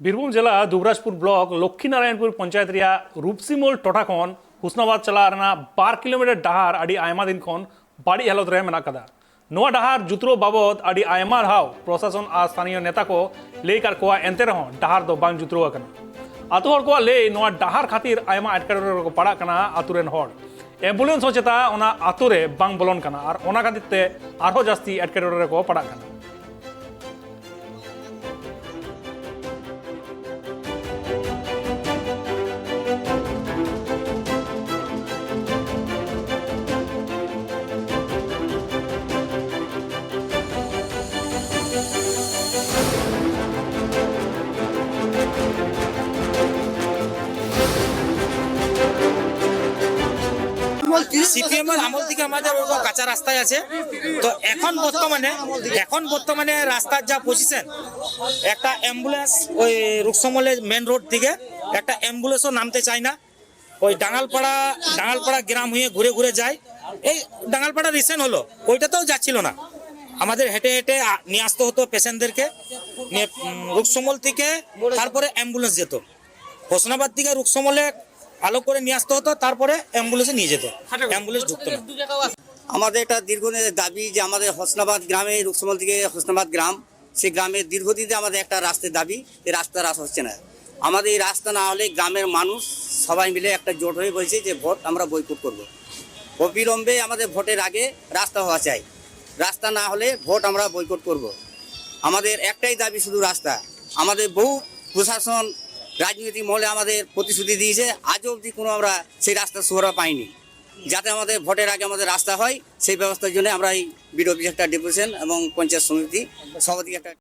ᱵᱤᱨᱵᱷᱩᱢ ᱡᱮᱞᱟ ᱫᱩᱵᱨᱟᱡᱯᱩᱨ ᱵᱞᱚᱠ ᱞᱚᱠᱠᱷᱤᱱᱟᱨᱟᱭᱚᱱᱯᱩर ᱯᱚᱧᱪᱟᱭᱮᱛ ᱨᱮᱭᱟᱜ ᱨᱩᱯᱥᱤᱢᱳᱞ ᱴᱚᱴᱷᱟ ᱠᱷᱚᱱ হুসনাবাদ ᱪᱟᱞᱟᱜ ᱨᱮᱱᱟᱜ 2 কিলোমিটার ᱰᱟᱦᱟᱨ ᱟᱹᱰᱤ ᱟᱭᱢᱟ ᱫᱤᱱ ᱠᱷᱚᱱ ᱵᱟᱹᱲᱤᱡ ᱦᱟᱞᱚᱛ ᱨᱮ ᱢᱮᱱᱟᱜ ᱟᱠᱟᱫᱟ। ᱱᱚᱣᱟ ᱰᱟᱦᱟর ᱡᱩᱛᱨᱟᱹᱣ ᱵᱟᱵᱚᱫ ᱟᱹᱰᱤ ᱟᱭᱢᱟ ᱫᱷᱟᱣ ᱯᱨᱚᱥᱟᱥᱚᱱ ᱟᱨ ᱥᱛᱷᱟᱱᱤᱭᱚ ᱱᱮᱛᱟ ᱠᱚ ᱞᱟᱹᱭ ᱠᱟᱫ ᱠᱚᱣᱟ, ᱮᱱᱛᱮ ᱨᱮᱦᱚᱸ ᱰᱟᱦᱟর ᱫᱚ ᱵᱟᱝ ᱡᱩᱛᱨᱟᱹᱣ ᱟᱠᱟᱱᱟ। ᱟᱛᱳ ᱦᱚᱲ ᱠᱚᱣᱟᱜ ᱞᱟᱹᱭ ᱱᱚᱣᱟ ᱰᱟᱦᱟর ᱠᱷᱟᱹᱛᱤᱨ ᱟᱭᱢᱟ ᱮᱴᱠᱮᱴᱚᱬᱮ ᱨᱮᱠᱚ ᱯᱟᱲᱟᱜ ᱠᱟᱱᱟ ᱟᱛᱳ ᱨᱮᱱ ᱦᱚᱲ। ᱮᱢᱵᱩᱞᱮন্স ᱦᱚᱸ ᱪᱮᱛᱟ ᱚᱱᱟ ᱟᱛᱳ ᱨᱮ ᱵᱟᱝ ᱵᱚᱞᱚᱱ ᱠᱟᱱᱟ ᱟᱨ ᱚᱱᱟ ᱠᱷᱟᱹᱛᱤᱨ ᱛᱮ ᱟᱨᱦᱚᱸ ᱡᱟᱹᱥᱛᱤ ᱮᱴᱠᱮᱴᱚᱬᱮ ᱨᱮᱠᱚ ᱯᱟᱲᱟᱜ ᱠᱟᱱᱟ। সিপিএম এর আমল থেকে আমাদের ওরকম কাঁচা রাস্তায় আছে। তো এখন বর্তমানে রাস্তার যা পজিশন, একটা অ্যাম্বুলেন্স ওই রুকসমলে মেন রোড থেকে একটা অ্যাম্বুলেন্সও নামতে চায় না। ওই ডাঙালপাড়া গ্রাম হয়ে ঘুরে ঘুরে যায়। এই ডাঙালপাড়া রিসেন্ট হলো, ওইটাতেও যাচ্ছিল না। আমাদের হেঁটে হেঁটে নিয়ে আসতে হতো পেশেন্টদেরকে, নিয়ে রুকসমল থেকে তারপরে অ্যাম্বুলেন্স যেত। হোসনাবাদ থেকে রুকসমলে ভালো করে নিয়ে আসতে হতো, তারপরে অ্যাম্বুলেন্সে নিয়ে যেত, অ্যাম্বুলেন্স ঢুকতো না। আমাদের একটা দীর্ঘদিনের দাবি যে আমাদের হোসনাবাদ গ্রামে, রুকসমল থেকে হোসনাবাদ গ্রাম, সেই গ্রামে দীর্ঘদিনে আমাদের একটা রাস্তার দাবি। এই রাস্তা হচ্ছে না। আমাদের এই রাস্তা না হলে গ্রামের মানুষ সবাই মিলে একটা জোট হয়ে বলছে যে ভোট আমরা বয়কট করব। অবিলম্বে আমাদের ভোটের আগে রাস্তা হওয়া চাই। রাস্তা না হলে ভোট আমরা বয়কট করব। আমাদের একটাই দাবি, শুধু রাস্তা। আমাদের বহু প্রশাসন রাজনৈতিক মহলে আমাদের প্রতিশ্রুতি দিয়েছে, আজও অবধি কোনো আমরা সেই রাস্তার সুরা পাইনি। যাতে আমাদের ভোটের আগে আমাদের রাস্তা হয়, সেই ব্যবস্থার জন্য আমরা এই বিডিও অফিসে একটা ডেপুটেশন এবং পঞ্চায়েত সমিতি সভাপতি একটা